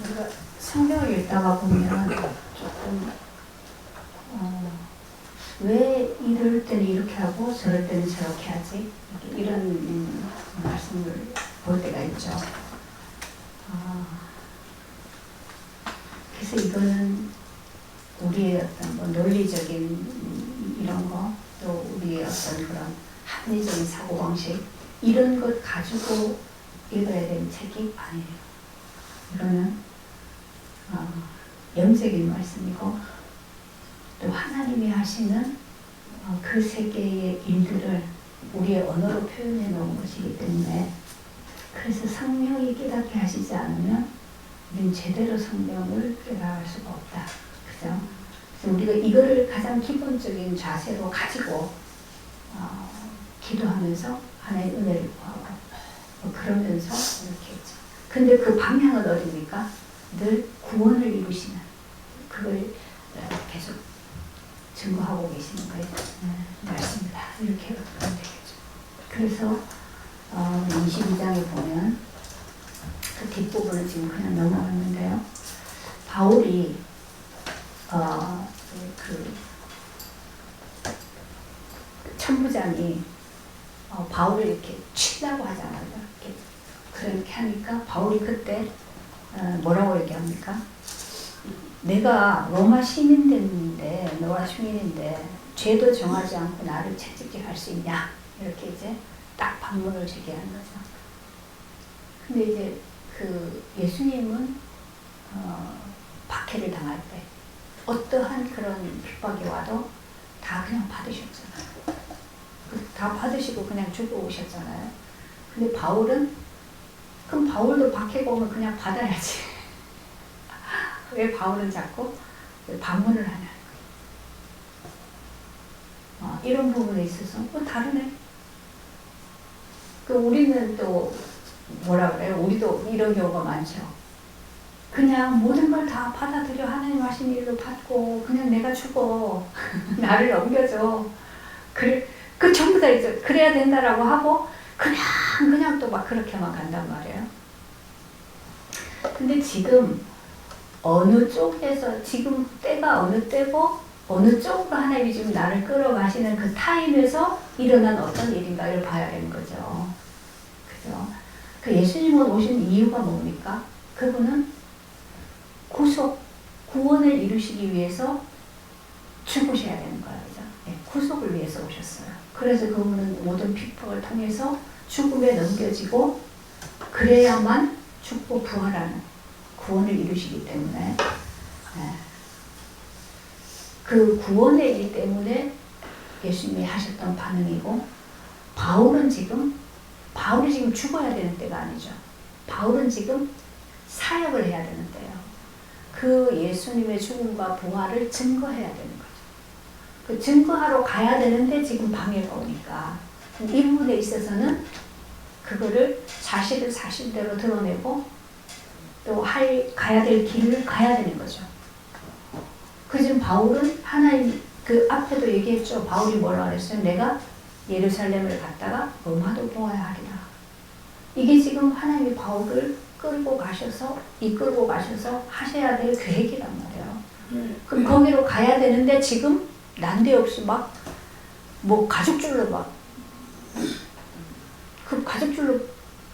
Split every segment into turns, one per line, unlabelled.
우리가 성경을 읽다가 보면 조금 왜 이럴 때는 이렇게 하고 저럴 때는 저렇게 하지? 이런 말씀을 볼 때가 있죠. 그래서 이거는 우리의 어떤 뭐 논리적인 이런 거, 또 우리의 어떤 그런 합리적인 사고방식, 이런 것 가지고 읽어야 되는 책이 아니에요. 이거는 영적인 말씀이고, 또 하나님이 하시는 그 세계의 일들을 우리의 언어로 표현해 놓은 것이기 때문에, 그래서 성령이 깨닫게 하시지 않으면 우리는 제대로 성령을 깨달을 수가 없다. 그죠? 그래서 우리가 이거를 가장 기본적인 자세로 가지고 기도하면서 하나의 은혜를 구하고 그러면서 이렇게 했죠. 근데 그 방향은 어디입니까? 늘 구원을 이루시는, 그걸 계속 증거하고 계시는 거예요. 말씀이다. 이렇게 보면 되겠죠. 그래서 22장에 보면 그 뒷부분을 지금 그냥 넘어갔는데요. 바울이 그 천부장이 바울을 이렇게 치려고 하잖아요. 그렇게 하니까 바울이 그때 뭐라고 얘기합니까? 내가 로마 시민인데, 너와 시민인데 죄도 정하지 않고 나를 채찍질 할 수 있냐? 이렇게 이제 딱 반문을 제기하는 거죠. 근데 이제 그 예수님은 박해를 당할 때 어떠한 그런 핍박이 와도 다 그냥 받으셨잖아요. 다 받으시고 그냥 죽어오셨잖아요. 근데 바울은, 그럼 바울도 박해가 오면 그냥 받아야지. 왜 바울은 자꾸 반문을 하냐. 이런 부분에 있어서 다르네. 우리는 또 뭐라 그래요? 우리도 이런 경우가 많죠. 그냥 모든 걸 다 받아들여, 하나님 하신 일로 받고 그냥 내가 죽어. 나를 넘겨줘. 그 전부 다 이제 그래야 된다라고 하고 그냥 또 막 그렇게만 간단 말이에요. 근데 지금 어느 쪽에서, 지금 때가 어느 때고 어느 쪽으로 하나님이 지금 나를 끌어가시는 그 타임에서 일어난 어떤 일인가를 봐야 되는 거죠. 그죠? 그 예수님은 오신 이유가 뭡니까? 그분은 구원을 이루시기 위해서 죽으셔야 되는 거예요. 그죠? 네, 구속을 위해서 오셨어요. 그래서 그분은 모든 핍박을 통해서 죽음에 넘겨지고 그래야만 죽고 부활하는 구원을 이루시기 때문에, 그 구원의 일 때문에 예수님이 하셨던 반응이고, 바울이 지금 죽어야 되는 때가 아니죠. 바울은 지금 사역을 해야 되는 때예요. 그 예수님의 죽음과 부활을 증거해야 되는 거죠. 그 증거하러 가야 되는데 지금 방해가 오니까 이 부분에 있어서는 그거를 사실을 사실대로 드러내고 또 가야 될 길을 가야 되는 거죠. 그 지금 바울은 하나님, 그 앞에도 얘기했죠. 바울이 뭐라 그랬어요? 내가 예루살렘을 갔다가 로마도 보아야 하리라. 이게 지금 하나님이 바울을 이끌고 가셔서 하셔야 될 계획이란 말이에요. 그럼 거기로 가야 되는데 지금 난데없이 가죽줄로 그 가죽줄로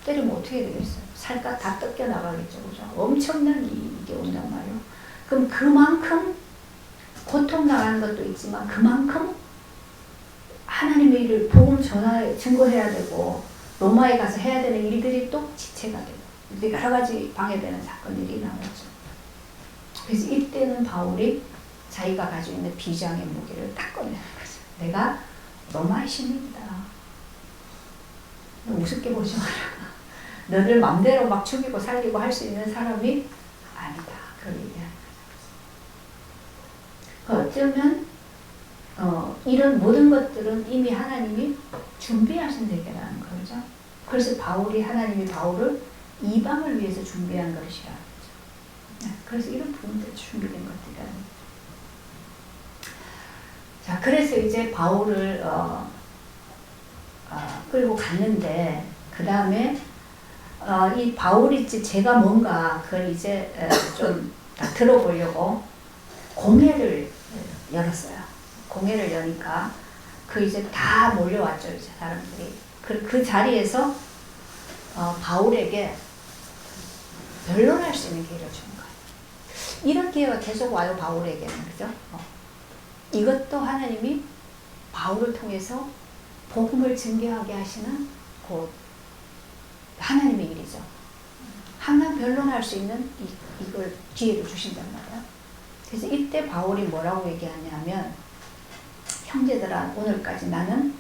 때리면 어떻게 되겠어요? 살갗 다 뜯겨 나가겠죠. 그죠? 엄청난 이게 온단 말이에요. 그럼 그만큼 고통 나가는 것도 있지만 그만큼 하나님의 일을 복음 증거해야 되고 로마에 가서 해야 되는 일들이 또 지체가 되고 여러 가지 방해되는 사건들이 나오죠. 그래서 이때는 바울이 자기가 가지고 있는 비장의 무기를 딱 꺼내는 거죠. 내가 로마의 시민이다. 너 우습게 보지 마라. 너를 맘대로 막 죽이고 살리고 할 수 있는 사람이 아니다. 그런 얘기하는 거죠. 어쩌면 이런 모든 것들은 이미 하나님이 준비하신 세계라는 거죠. 그래서 하나님이 바울을 이방을 위해서 준비한 것이라는 거죠. 그래서 이런 부분들이 준비된 것들이라는 거죠. 자, 그래서 이제 바울을 끌고 갔는데 그 다음에 이 바울이 제가 뭔가 그걸 이제 좀 다 들어보려고 공회를 열었어요. 공회를 여니까 그 이제 다 몰려왔죠. 이제 사람들이. 그 자리에서 바울에게 변론할 수 있는 기회를 주는 거예요. 이런 기회가 계속 와요. 바울에게는. 그죠? 이것도 하나님이 바울을 통해서 복음을 증거하게 하시는 그 하나님의 일이죠. 항상 변론할 수 있는 이걸 기회를 주신단 말이야. 그래서 이때 바울이 뭐라고 얘기하냐면, 형제들아 오늘까지 나는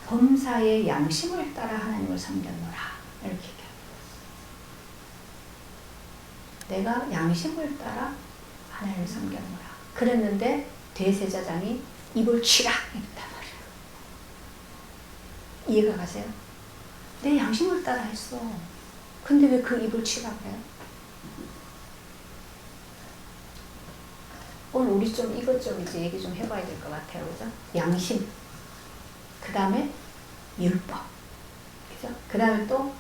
범사의 양심을 따라 하나님을 섬겼노라, 이렇게 얘기합니다. 내가 양심을 따라 하나님을 섬겼노라. 그랬는데 대제사장이 입을 치라 이랬단 말이에요. 이해가 가세요? 내 양심을 따라 했어. 근데 왜 그 입을 치라고 해요? 오늘 우리 좀 이것 좀 이제 얘기 좀 해봐야 될 것 같아요. 그죠? 양심. 그 다음에 율법. 그죠? 그 다음에 또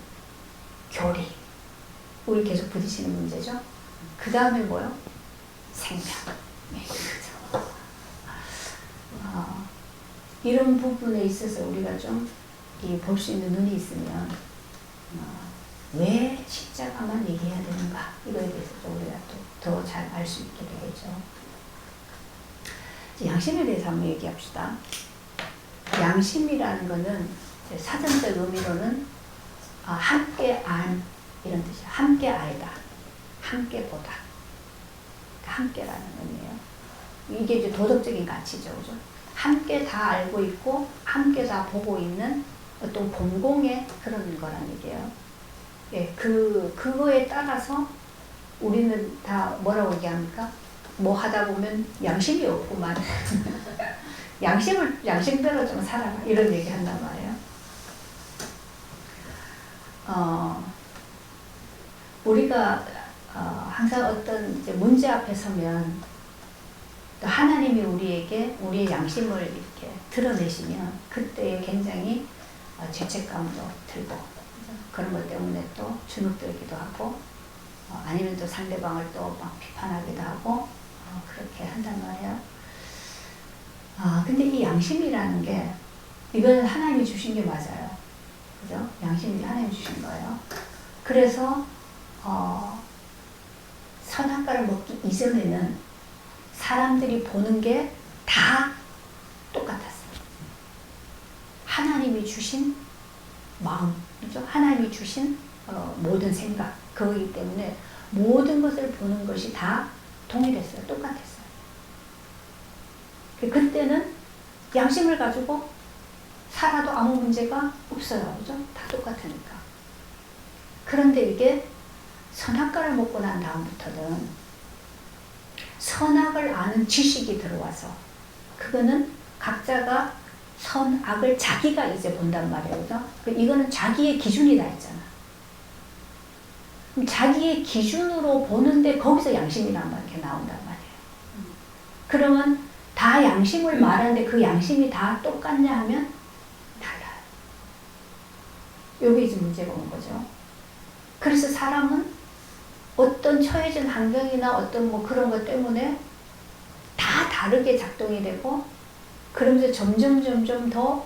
교리. 우리 계속 부딪히는 문제죠? 그 다음에 뭐요? 생명. 네, 그죠? 이런 부분에 있어서 우리가 좀 볼 수 있는 눈이 있으면 왜 십자가만 얘기해야 되는가, 이거에 대해서 좀 우리가 또 더 잘 알 수 있게 되겠죠. 양심에 대해서 한번 얘기합시다. 양심이라는 것은 사전적 의미로는 함께 안, 이런 뜻이에요. 함께 알다, 함께 보다, 함께라는 의미예요. 이게 이제 도덕적인 가치죠, 그죠? 함께 다 알고 있고 함께 다 보고 있는 어떤 공공의 그런 거란 얘기예요. 예, 그거에 따라서 우리는 다 뭐라고 얘기합니까? 뭐 하다 보면 양심이 없구만. 양심대로 좀 살아라, 이런 얘기 한단 말이에요. 우리가 항상 어떤 이제 문제 앞에 서면 또 하나님이 우리의 양심을 이렇게 드러내시면 그때 굉장히 죄책감도 들고, 그런 것 때문에 또 주눅들기도 하고, 아니면 또 상대방을 또 막 비판하기도 하고, 그렇게 한단 말이에요. 근데 이 양심이라는 게, 이거는 하나님이 주신 게 맞아요. 그죠? 양심이 하나님이 주신 거예요. 그래서, 선악과를 먹기 이전에는 사람들이 보는 게 다 똑같았어요. 하나님이 주신 마음, 그죠? 하나님이 주신 모든 생각, 그거기 때문에 모든 것을 보는 것이 다 동일했어요. 똑같았어요. 그때는 양심을 가지고 살아도 아무 문제가 없어요. 그죠? 다 똑같으니까. 그런데 이게 선악과를 먹고 난 다음부터는 선악을 아는 지식이 들어와서, 그거는 각자가 선악을 자기가 이제 본단 말이에요. 그죠? 이거는 자기의 기준이다 했잖아. 그럼 자기의 기준으로 보는데 거기서 양심이란 말 이렇게 나온단 말이에요. 그러면 다 양심을 말하는데 그 양심이 다 똑같냐 하면 달라요. 여기 이제 문제가 온 거죠. 그래서 사람은 어떤 처해진 환경이나 어떤 뭐 그런 것 때문에 다 다르게 작동이 되고, 그러면서 점점 더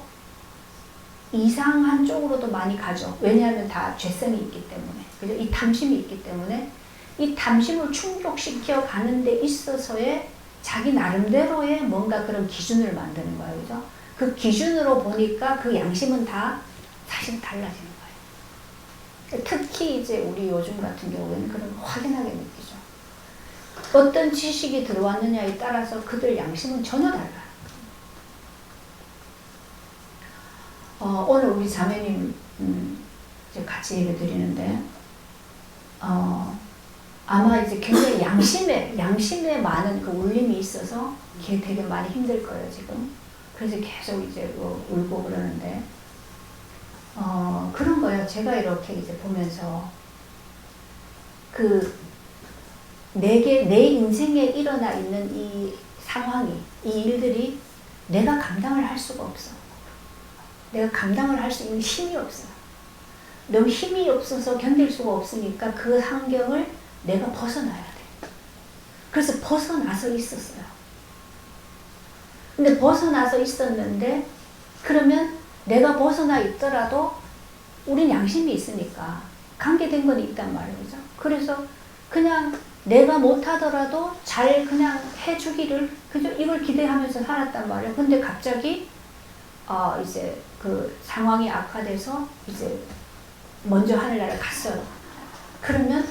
이상한 쪽으로도 많이 가죠. 왜냐하면 다 죄성이 있기 때문에. 그죠? 이 탐심이 있기 때문에 이 탐심을 충족시켜 가는 데 있어서의 자기 나름대로의 뭔가 그런 기준을 만드는 거예요. 그죠? 그 기준으로 보니까 그 양심은 다 사실 달라지는 거예요. 특히 이제 우리 요즘 같은 경우에는 그런 거 확연하게 느끼죠. 어떤 지식이 들어왔느냐에 따라서 그들 양심은 전혀 달라요. 오늘 우리 자매님 이제 같이 얘기 드리는데, 아마 이제 굉장히 양심에 많은 그 울림이 있어서 걔 되게 많이 힘들 거예요, 지금. 그래서 계속 이제 울고 그러는데, 그런 거예요. 제가 이렇게 이제 보면서, 내 인생에 일어나 있는 이 상황이, 이 일들이 내가 감당을 할 수가 없어. 내가 감당을 할 수 있는 힘이 없어. 너무 힘이 없어서 견딜 수가 없으니까 그 환경을 내가 벗어나야 돼. 그래서 벗어나서 있었어요. 근데 벗어나서 있었는데 그러면 내가 벗어나 있더라도 우린 양심이 있으니까 관계된 건 있단 말이에요. 그죠? 그래서 그냥 내가 못하더라도 잘 그냥 해주기를 그죠? 이걸 기대하면서 살았단 말이에요. 근데 갑자기 이제 그 상황이 악화돼서 이제 먼저 하늘나라를 갔어요. 그러면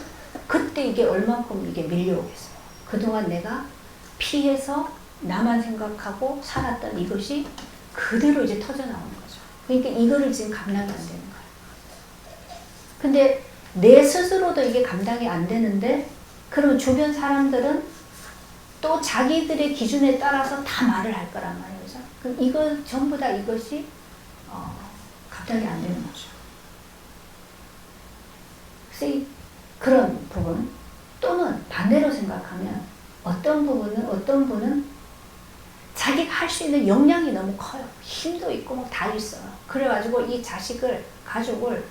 그때 이게 얼만큼 이게 밀려오겠어요. 그동안 내가 피해서 나만 생각하고 살았던 이것이 그대로 이제 터져나오는 거죠. 그러니까 이거를 지금 감당이 안 되는 거예요. 근데 내 스스로도 이게 감당이 안 되는데 그러면 주변 사람들은 또 자기들의 기준에 따라서 다 말을 할 거란 말이에요. 그죠? 그럼 이거 전부 다 이것이 감당이 안 되는 거죠. 그래서 그런 부분 또는 반대로 생각하면 어떤 분은 자기가 할 수 있는 역량이 너무 커요. 힘도 있고 뭐 다 있어요. 그래가지고 이 자식을 가족을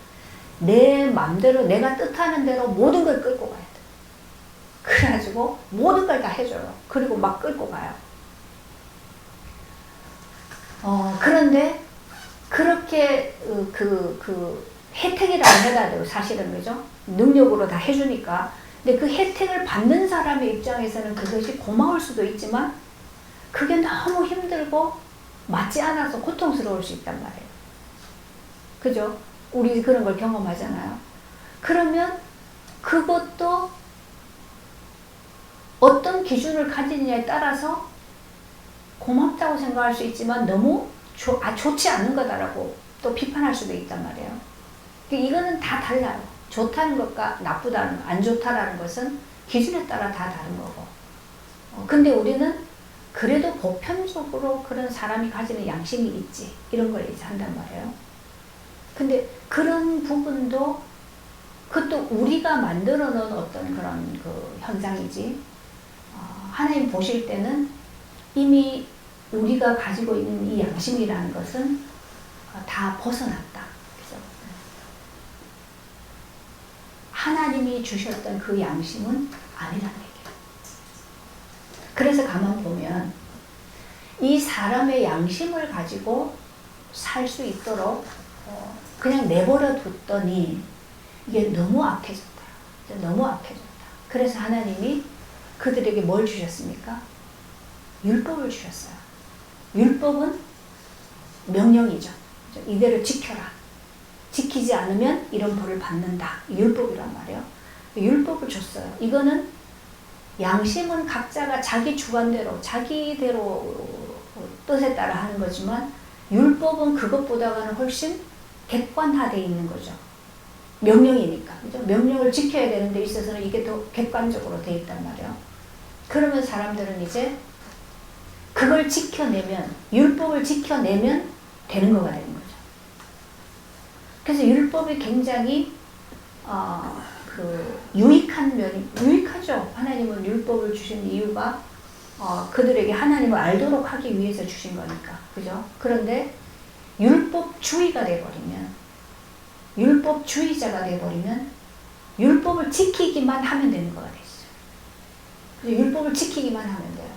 내 마음대로 내가 뜻하는 대로 모든 걸 끌고 가야 돼. 그래가지고 모든 걸 다 해줘요. 그리고 막 끌고 가요. 그런데 그렇게 그 혜택이라고 해야 돼요. 사실은 그죠? 능력으로 다 해주니까. 근데 그 혜택을 받는 사람의 입장에서는 그것이 고마울 수도 있지만 그게 너무 힘들고 맞지 않아서 고통스러울 수 있단 말이에요. 그죠? 우리 그런 걸 경험하잖아요. 그러면 그것도 어떤 기준을 가지느냐에 따라서 고맙다고 생각할 수 있지만 너무 좋지 않은 거다라고 또 비판할 수도 있단 말이에요. 이거는 다 달라요. 좋다는 것과 나쁘다는 것, 안 좋다라는 것은 기준에 따라 다 다른 거고. 근데 우리는 그래도 보편적으로 그런 사람이 가지는 양심이 있지. 이런 걸 이제 한단 말이에요. 근데 그런 부분도 그것도 우리가 만들어 놓은 어떤 그런 그 현상이지. 하나님 보실 때는 이미 우리가 가지고 있는 이 양심이라는 것은 다 벗어났다. 그죠? 하나님이 주셨던 그 양심은 아니라는 얘기예요. 그래서 가만 보면 이 사람의 양심을 가지고 살 수 있도록 그냥 내버려 뒀더니 이게 너무 악해졌다. 너무 악해졌다. 그래서 하나님이 그들에게 뭘 주셨습니까? 율법을 주셨어요. 율법은 명령이죠. 이대로 지켜라. 지키지 않으면 이런 벌을 받는다. 율법이란 말이에요. 율법을 줬어요. 이거는 양심은 각자가 자기 주관대로 자기대로 뜻에 따라 하는 거지만 율법은 그것보다는 훨씬 객관화되어 있는 거죠. 명령이니까. 그죠? 명령을 지켜야 되는 데 있어서는 이게 더 객관적으로 되어 있단 말이에요. 그러면 사람들은 이제 그걸 지켜내면, 율법을 지켜내면 되는 거가 되는 거죠. 그래서 율법이 굉장히 유익한 면이, 유익하죠. 하나님은 율법을 주신 이유가 그들에게 하나님을 알도록 하기 위해서 주신 거니까. 그죠? 그런데 율법주의가 돼버리면, 율법주의자가 돼버리면 율법을 지키기만 하면 되는 거가 됐어요. 율법을 지키기만 하면 돼요.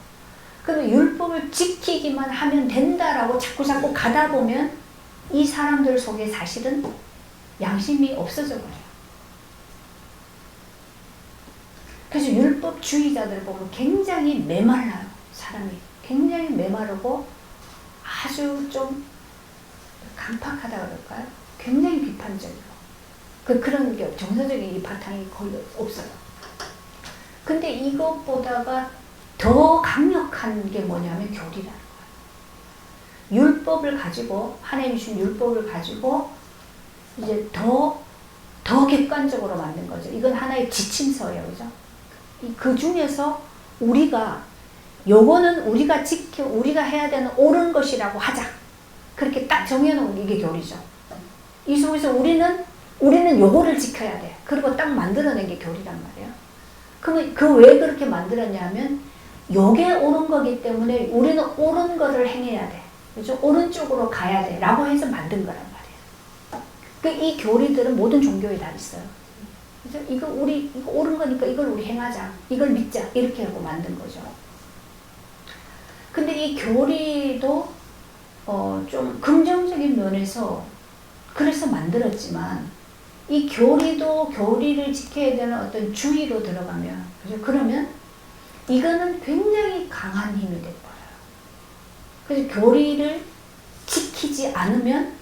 그러면 율법을 지키기만 하면 된다라고 자꾸 가다 보면 이 사람들 속에 사실은 양심이 없어져 버려요. 그래서 율법주의자들 보면 굉장히 메말라요. 사람이 굉장히 메마르고 아주 좀 강팍하다 그럴까요? 굉장히 비판적이고 그런 게 정서적인 이 바탕이 거의 없어요. 근데 이것보다가 더 강력한 게 뭐냐면 교리라는 거예요. 율법을 가지고, 하나님이 주신 율법을 가지고 이제 더 객관적으로 만든 거죠. 이건 하나의 지침서예요. 그죠? 그 중에서 우리가 요거는 우리가 해야 되는 옳은 것이라고 하자. 그렇게 딱 정해놓은 이게 교리죠. 이 속에서 우리는 요거를 지켜야 돼. 그리고 딱 만들어낸 게 교리란 말이에요. 그러면 왜 그렇게 만들었냐 하면 요게 옳은 거기 때문에 우리는 옳은 거를 행해야 돼. 그죠? 옳은 쪽으로 가야 돼. 라고 해서 만든 거란 말이에요. 그러니까 이 교리들은 모든 종교에 다 있어요. 그죠? 이거 옳은 거니까 이걸 우리 행하자. 이걸 믿자. 이렇게 하고 만든 거죠. 근데 이 교리도 좀 긍정적인 면에서 그래서 만들었지만 이 교리를 지켜야 되는 어떤 주의로 들어가면, 그죠? 그러면 이거는 굉장히 강한 힘이 돼버려요. 그래서 교리를 지키지 않으면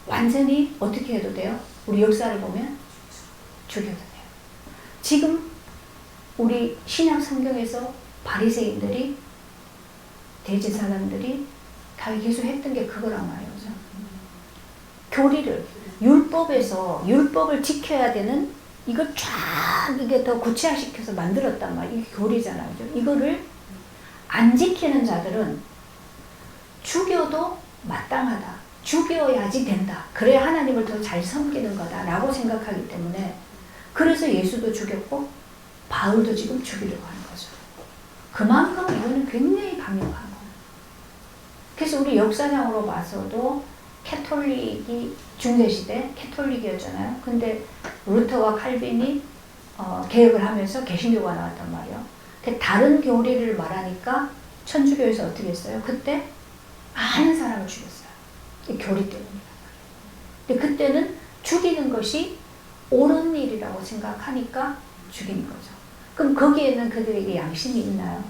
완전히 어떻게 해도 돼요? 우리 역사를 보면 죽여도 돼요. 지금 우리 신약 성경에서 바리새인들이 대제사장들이 다 계속 했던 게 그거란 말이에요. 교리를 율법을 지켜야 되는 이걸 쫙 이게 더 구체화시켜서 만들었단 말이에요. 이게 교리잖아요. 이거를 안 지키는 자들은 죽여도 마땅하다. 죽여야지 된다. 그래야 하나님을 더 잘 섬기는 거다라고 생각하기 때문에 그래서 예수도 죽였고 바울도 지금 죽이려고 하는 거죠. 그만큼 이거는 굉장히 강력한 거예요. 그래서 우리 역사상으로 봐서도 캐톨릭이 중세시대 캐톨릭이었잖아요. 근데 루터와 칼빈이 개혁을 하면서 개신교가 나왔단 말이에요. 다른 교리를 말하니까 천주교에서 어떻게 했어요? 그때 많은 사람을 죽였어요. 이 교리 때문에. 근데 그때는 죽이는 것이 옳은 일이라고 생각하니까 죽이는 거죠. 그럼 거기에는 그들에게 양심이 있나요?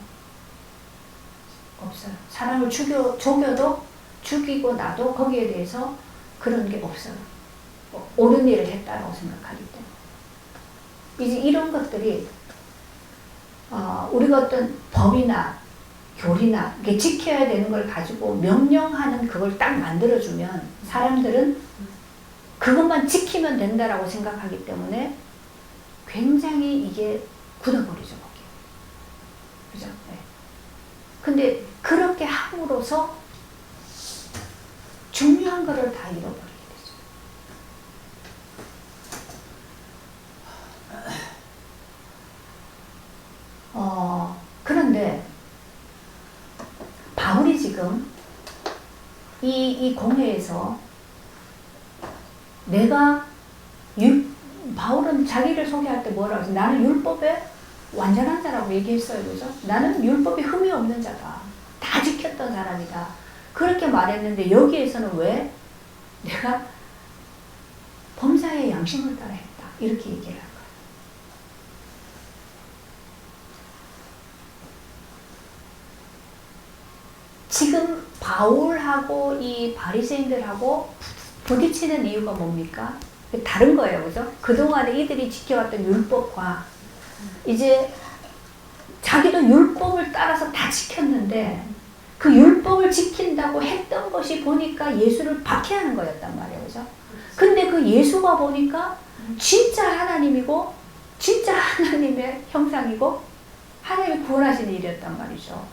없어요. 사람을 죽여도 죽이고 나도 거기에 대해서 그런 게 없어요. 옳은 일을 했다고 생각하기 때문에. 이제 이런 것들이 우리가 어떤 법이나 교리나 이게 지켜야 되는 걸 가지고 명령하는 그걸 딱 만들어주면 사람들은 그것만 지키면 된다라고 생각하기 때문에 굉장히 이게 굳어버리죠. 그죠? 네. 근데 그렇게 함으로써 중요한 거를 다 잃어버리게 되죠. 그런데 바울이 지금 이 공회에서 바울은 자기를 소개할 때 뭐라고 했어요? 나는 율법에 완전한 자라고 얘기했어요. 그죠? 나는 율법에 흠이 없는 자다. 다 지켰던 사람이다. 그렇게 말했는데 여기에서는 왜 내가 범사의 양심을 따라 했다. 이렇게 얘기를 한 거예요. 지금 바울하고 이 바리새인들하고 부딪히는 이유가 뭡니까? 다른 거예요. 그죠? 그동안에 이들이 지켜왔던 율법과 이제 자기도 율법을 따라서 다 지켰는데 그 율법을 지킨다고 했던 것이 보니까 예수를 박해하는 거였단 말이에요. 그죠? 근데 그 예수가 보니까 진짜 하나님이고 진짜 하나님의 형상이고 하나님이 구원하시는 일이었단 말이죠.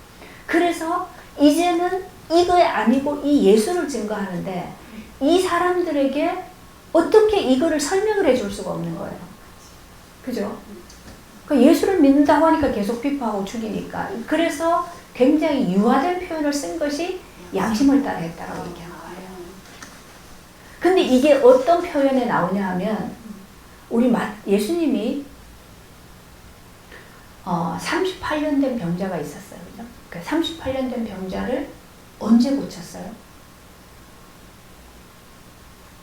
그래서 이제는 이거 아니고 이 예수를 증거하는데 이 사람들에게 어떻게 이거를 설명을 해줄 수가 없는 거예요. 그죠? 그러니까 예수를 믿는다고 하니까 계속 비판하고 죽이니까. 그래서 굉장히 유화된 표현을 쓴 것이 양심을 따라 했다고 얘기한 거예요. 근데 이게 어떤 표현에 나오냐 하면 우리 예수님이 38년 된 병자가 있었어요. 그죠? 그 38년 된 병자를 언제 고쳤어요?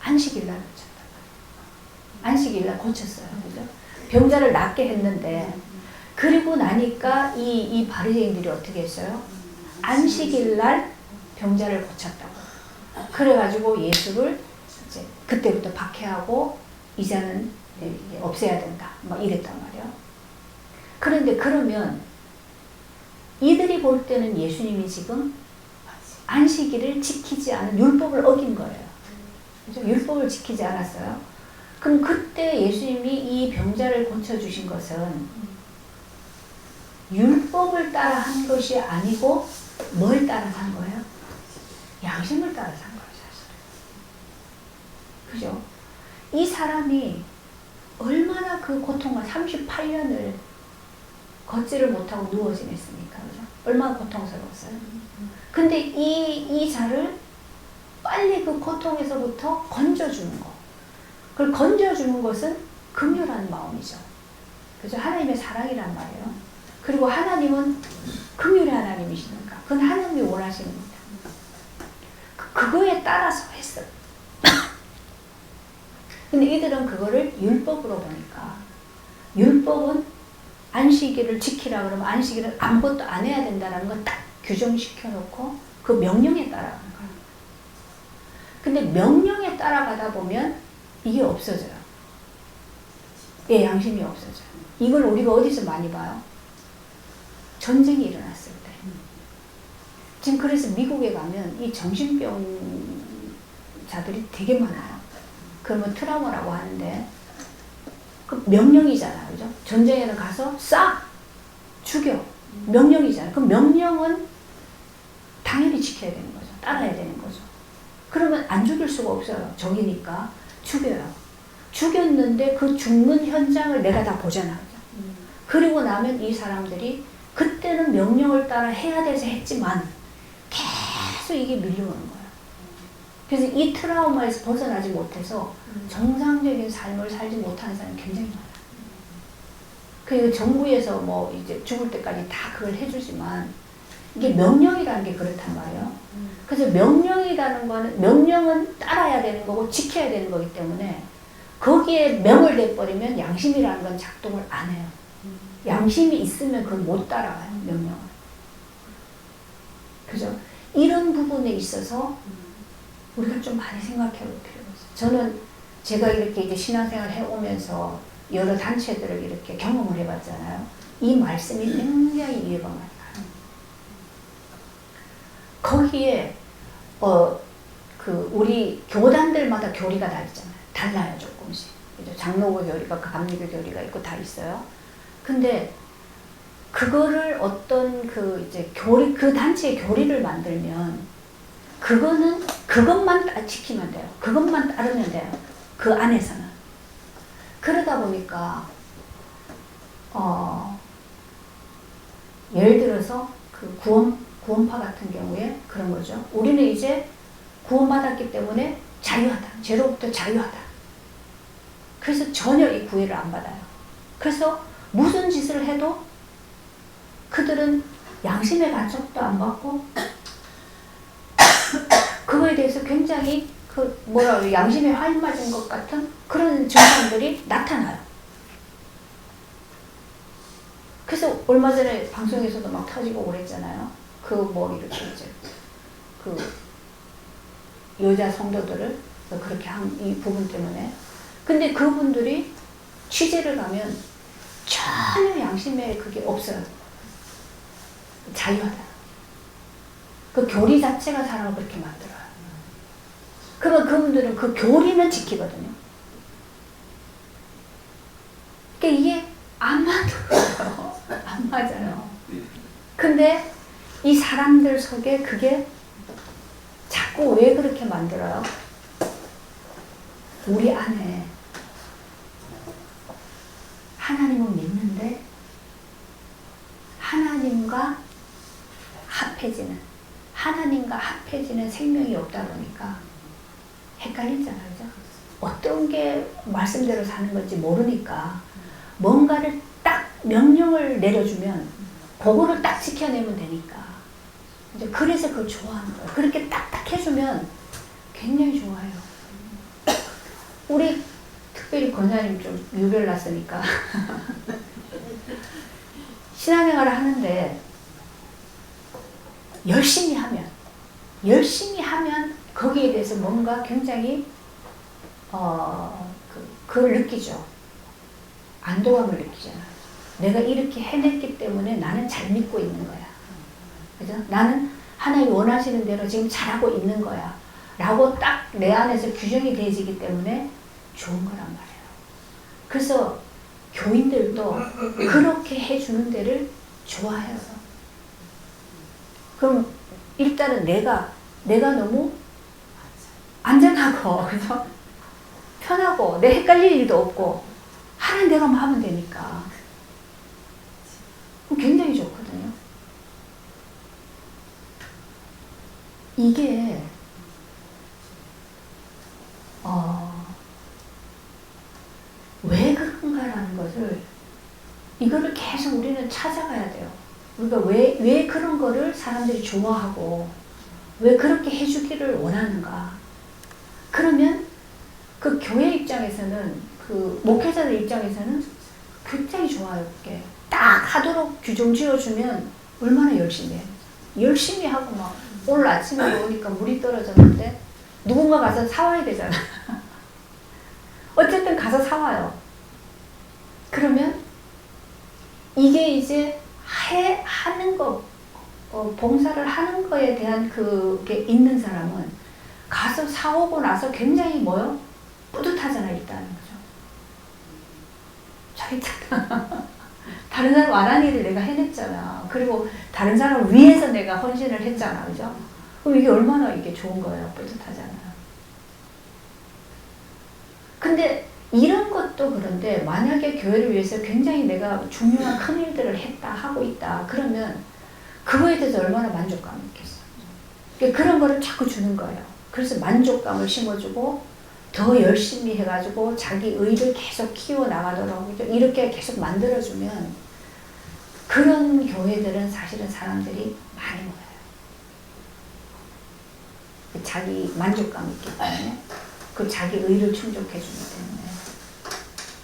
안식일날 고쳤단 말이에요. 안식일날 고쳤어요. 그죠? 병자를 낫게 했는데 그리고 나니까 이 바리새인들이 어떻게 했어요? 안식일날 병자를 고쳤다고. 그래가지고 예수를 이제 그때부터 박해하고 이제는 없애야 된다. 막 이랬단 말이에요. 그런데 그러면 이들이 볼 때는 예수님이 지금 안식일을 지키지 않은 율법을 어긴 거예요. 그죠? 율법을 지키지 않았어요. 그럼 그때 예수님이 이 병자를 고쳐주신 것은 율법을 따라 한 것이 아니고 뭘 따라서 한 거예요? 양심을 따라서 한 거예요. 사실. 그죠? 이 사람이 얼마나 그 고통을 38년을 걷지를 못하고 누워 지냈습니까? 그죠? 얼마나 고통스러웠어요. 근데 이 자를 빨리 그 고통에서부터 건져주는 거. 그걸 건져주는 것은 긍휼한 마음이죠. 그죠? 하나님의 사랑이란 말이에요. 그리고 하나님은 긍휼의 하나님이시니까 그건 하나님이 원하시는 겁니다. 그거에 따라서 했어요. 근데 이들은 그거를 율법으로 보니까 율법은 안식일을 지키라 그러면 안식일은 아무것도 안 해야 된다는 거 딱 규정시켜 놓고 그 명령에 따라가는 거예요. 근데 명령에 따라가다 보면 이게 없어져요. 예, 양심이 없어져요. 이걸 우리가 어디서 많이 봐요? 전쟁이 일어났을 때. 지금 그래서 미국에 가면 이 정신병자들이 되게 많아요. 그러면 트라우마라고 하는데 그 명령이잖아요. 그죠? 전쟁에는 가서 쏴! 죽여! 명령이잖아요. 그 명령은 당연히 지켜야 되는 거죠. 따라야 되는 거죠. 그러면 안 죽일 수가 없어요. 적이니까. 죽여요. 죽였는데 그 죽는 현장을 내가 다 보잖아요. 그리고 나면 이 사람들이 그때는 명령을 따라 해야 돼서 했지만 계속 이게 밀려오는 거예요. 그래서 이 트라우마에서 벗어나지 못해서 정상적인 삶을 살지 못하는 사람이 굉장히 많아요. 그리고 정부에서 뭐 이제 죽을 때까지 다 그걸 해주지만 이게 명령이라는 게 그렇단 말이에요. 그래서 명령이라는 거는 명령은 따라야 되는 거고 지켜야 되는 거기 때문에 거기에 명을 내버리면 양심이라는 건 작동을 안 해요. 양심이 있으면 그걸 못 따라가요. 명령을. 그죠? 이런 부분에 있어서 우리가 좀 많이 생각해 볼 필요가 있어요. 저는 제가 이렇게 이제 신앙생활 해오면서 여러 단체들을 이렇게 경험을 해봤잖아요. 이 말씀이 굉장히 이해가 많이 가요. 거기에 우리 교단들마다 교리가 다르잖아요. 달라요, 조금씩. 그죠? 장로교 교리가, 감리교 교리가 있고 다 있어요. 근데 그거를 어떤 그 단체의 교리를 만들면 그것만 지키면 돼요. 그것만 따르면 돼요. 그 안에서는. 그러다 보니까 예를 들어서 그 구원파 같은 경우에 그런 거죠. 우리는 이제 구원받았기 때문에 자유하다. 죄로부터 자유하다. 그래서 전혀 이 구애를 안 받아요. 그래서 무슨 짓을 해도 그들은 양심의 간섭도 안 받고 그거에 대해서 굉장히 양심에 화인 맞은 것 같은 그런 증상들이 나타나요. 그래서 얼마 전에 방송에서도 막 터지고 그랬잖아요. 이렇게 이제 여자 성도들을 그렇게 한 이 부분 때문에. 근데 그분들이 취재를 가면 전혀 양심에 그게 없어요. 자유하다. 그 교리 자체가 사람을 그렇게 만들어요. 그러면 그분들은 그 교리는 지키거든요. 그러니까 이게 안 맞아요. 안 맞아요. 근데 이 사람들 속에 그게 자꾸 왜 그렇게 만들어요? 우리 안에 하나님은 믿는데 하나님과 합해지는 생명이 없다 보니까 헷갈리잖아요. 그죠? 어떤 게 말씀대로 사는 건지 모르니까 뭔가를 딱 명령을 내려주면 그거를 딱 지켜내면 되니까. 이제 그래서 그걸 좋아하는 거예요. 그렇게 딱딱 해주면 굉장히 좋아요. 우리 특별히 권사님 좀 유별났으니까 신앙생활을 하는데 열심히 하면 거기에 대해서 뭔가 굉장히 그걸 느끼죠. 안도감을 느끼잖아요. 내가 이렇게 해냈기 때문에 나는 잘 믿고 있는 거야. 그죠? 나는 하나님이 원하시는 대로 지금 잘하고 있는 거야. 라고 딱 내 안에서 규정이 되어지기 때문에 좋은 거란 말이에요. 그래서 교인들도 그렇게 해주는 데를 좋아해요. 그럼 일단은 내가 너무 안전하고, 그죠? 편하고, 내 헷갈릴 일도 없고, 하는 대로만 하면 되니까. 굉장히 좋거든요. 것을 이거를 계속 우리는 찾아가야 돼요. 우리가 왜 그런 거를 사람들이 좋아하고 왜 그렇게 해주기를 원하는가. 그러면 그 교회 입장에서는 그 목회자들 입장에서는 굉장히 좋아요. 그게 딱 하도록 규정 지어주면 얼마나 열심히 해. 열심히 하고 막 오늘 아침에 오니까 물이 떨어졌는데 누군가 가서 사와야 되잖아. 어쨌든 가서 사와요. 그러면 이게 이제 하는 거, 봉사를 하는 거에 대한 그게 있는 사람은 가서 사오고 나서 굉장히 뭐요? 뿌듯하잖아, 일단은. 그죠? 잘했잖아. 다른 사람 안 한 일을 내가 해냈잖아. 그리고 다른 사람을 위해서 내가 헌신을 했잖아. 그죠? 그럼 이게 얼마나 이게 좋은 거예요. 뿌듯하잖아. 근데 이런 것도 그런데 만약에 교회를 위해서 굉장히 내가 중요한 큰 일들을 했다, 하고 있다. 그러면 그거에 대해서 얼마나 만족감이 있겠어. 그러니까 그런 거를 자꾸 주는 거예요. 그래서 만족감을 심어주고 더 열심히 해가지고 자기 의를 계속 키워나가도록 이렇게 계속 만들어주면 그런 교회들은 사실은 사람들이 많이 모여요. 자기 만족감이 있기 때문에 그 자기 의를 충족해주기 때문에.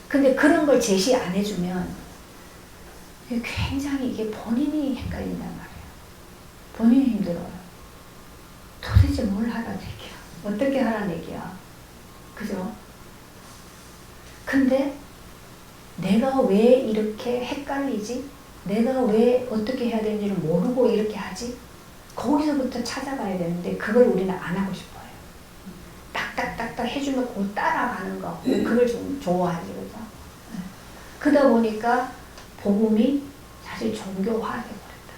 근데 그런 걸 제시 안 해주면 굉장히 이게 본인이 헷갈린단 말이에요. 본인이 힘들어요. 도대체 뭘 하라는 얘기야? 어떻게 하라는 얘기야? 그죠? 근데 내가 왜 이렇게 헷갈리지? 내가 왜 어떻게 해야 되는지를 모르고 이렇게 하지? 거기서부터 찾아가야 되는데 그걸 우리는 안 하고 싶어요. 딱딱딱딱 해주면 곧 따라가는 거. 그걸 좀 좋아하지. 그죠? 그러다 보니까 복음이 사실 종교화돼 버렸다.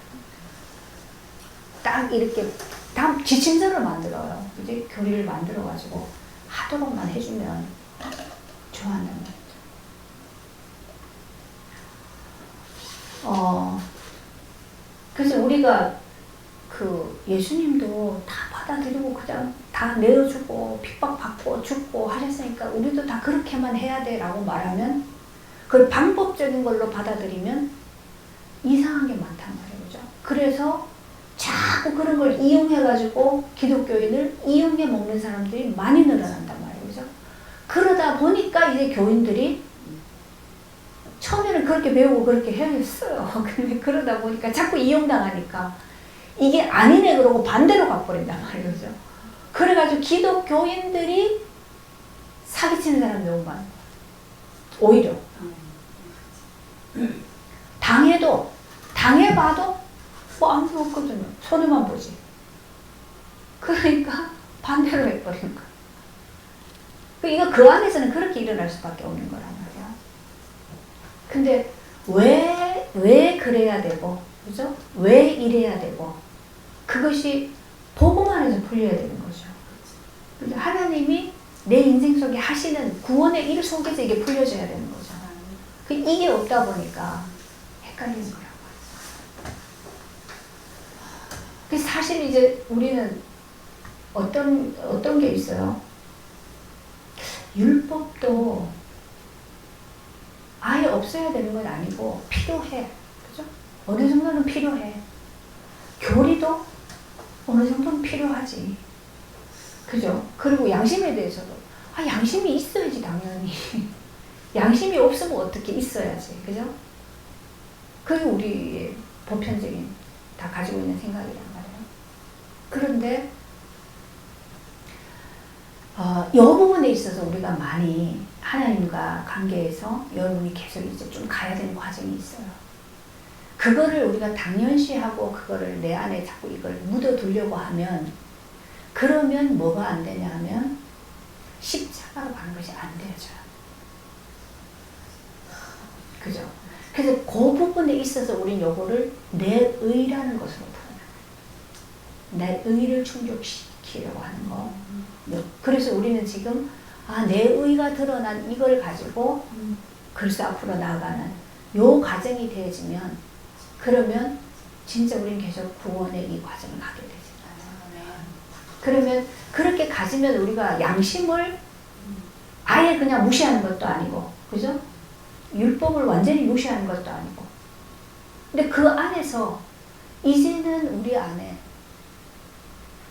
딱 이렇게 다음 지침서를 만들어요. 이제 교리를 만들어가지고 하도록만 해주면 좋아한단 말이죠. 그래서 우리가 그 예수님도 다 받아들이고 그냥 다 내어주고 핍박받고 죽고 하셨으니까 우리도 다 그렇게만 해야 돼 라고 말하면 그걸 방법적인 걸로 받아들이면 이상한 게 많단 말이에요. 그죠? 그래서 자꾸 그런 걸 이용해가지고 기독교인을 이용해 먹는 사람들이 많이 늘어난단 말이에요. 그죠? 그러다 보니까 이제 교인들이 처음에는 그렇게 배우고 그렇게 해야겠어요. 근데 그러다 보니까 자꾸 이용당하니까 이게 아니네 그러고 반대로 가버린단 말이에요. 그죠? 그래가지고 기독교인들이 사기치는 사람이 너무 많아요. 오히려. 당해봐도 뭐 아무도 없거든요. 손해만 보지. 그러니까 반대로 해버리는 거예요. 이거 그 안에서는 그렇게 일어날 수밖에 없는 거란 말이야. 근데 왜 그래야 되고, 그죠? 왜 이래야 되고, 그것이 복음 안에서 풀려야 되는 거죠. 그죠? 하나님이 내 인생 속에 하시는 구원의 일 속에서 이게 풀려져야 되는 거죠. 이게 없다 보니까 헷갈리는 거라고. 그래서 사실 이제 우리는 어떤 게 있어요? 율법도 아예 없어야 되는 건 아니고 필요해. 그죠? 어느 정도는 필요해. 교리도 어느 정도는 필요하지. 그죠? 그리고 양심에 대해서도 양심이 있어야지 당연히. 양심이 없으면 어떻게 있어야지. 그죠? 그게 우리의 보편적인 다 가지고 있는 생각이란 말이에요. 그런데 이 부분에 있어서 우리가 많이 하나님과 관계에서 여러분이 계속 이제 좀 가야 되는 과정이 있어요. 그거를 우리가 당연시하고 그거를 내 안에 자꾸 이걸 묻어두려고 하면 그러면 뭐가 안 되냐 하면 십자가로 가는 것이 안 되어져요. 그죠? 그래서 그 부분에 있어서 우리는 요거를 내 의라는 것으로 풀어요. 내 의를 충족시키려고 하는 거. 그래서 우리는 지금 내 의가 드러난 이걸 가지고 그래서 앞으로 나아가는 요 과정이 되어지면 그러면 진짜 우리는 계속 구원의 이 과정을 가게 되지. 그러면 그렇게 가지면 우리가 양심을 아예 그냥 무시하는 것도 아니고, 그죠? 율법을 완전히 무시하는 것도 아니고. 근데 그 안에서 이제는 우리 안에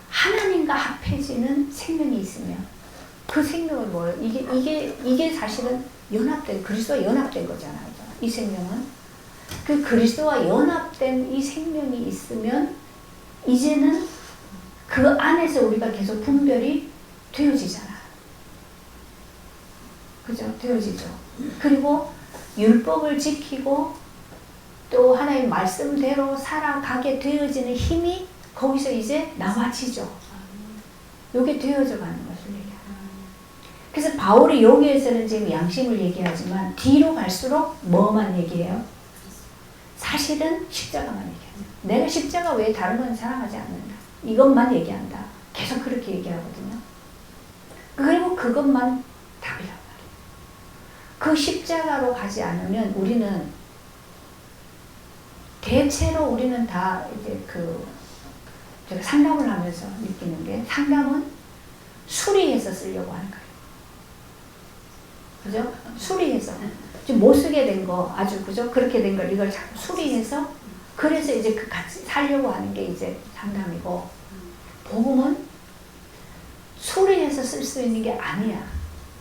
하나님과 합해지는 생명이 있으면 그 생명은 뭐예요? 이게 사실은 그리스도와 연합된 거잖아요. 이 생명은. 그 그리스도와 연합된 이 생명이 있으면 이제는 그 안에서 우리가 계속 분별이 되어지잖아. 그죠? 되어지죠. 그리고 율법을 지키고 또 하나님 말씀대로 살아가게 되어지는 힘이 거기서 이제 나와지죠. 요게 되어져 가는 것을 얘기합니다. 그래서 바울이 여기에서는 지금 양심을 얘기하지만 뒤로 갈수록 뭐만 얘기해요? 사실은 십자가만 얘기해요. 내가 십자가 외에 다른 건 사랑하지 않는다. 이것만 얘기한다. 계속 그렇게 얘기하거든요. 그리고 그것만 답이란 말이에요. 그 십자가로 가지 않으면 우리는 대체로 우리는 다 이제 제가 상담을 하면서 느끼는 게 상담은 수리해서 쓰려고 하는 거예요. 그죠? 수리해서. 지금 못 쓰게 된 거, 아주, 그죠? 그렇게 된 걸 이걸 자꾸 수리해서 그래서 이제 같이 살려고 하는 게 이제 상담이고, 복음은 수리해서 쓸 수 있는 게 아니야.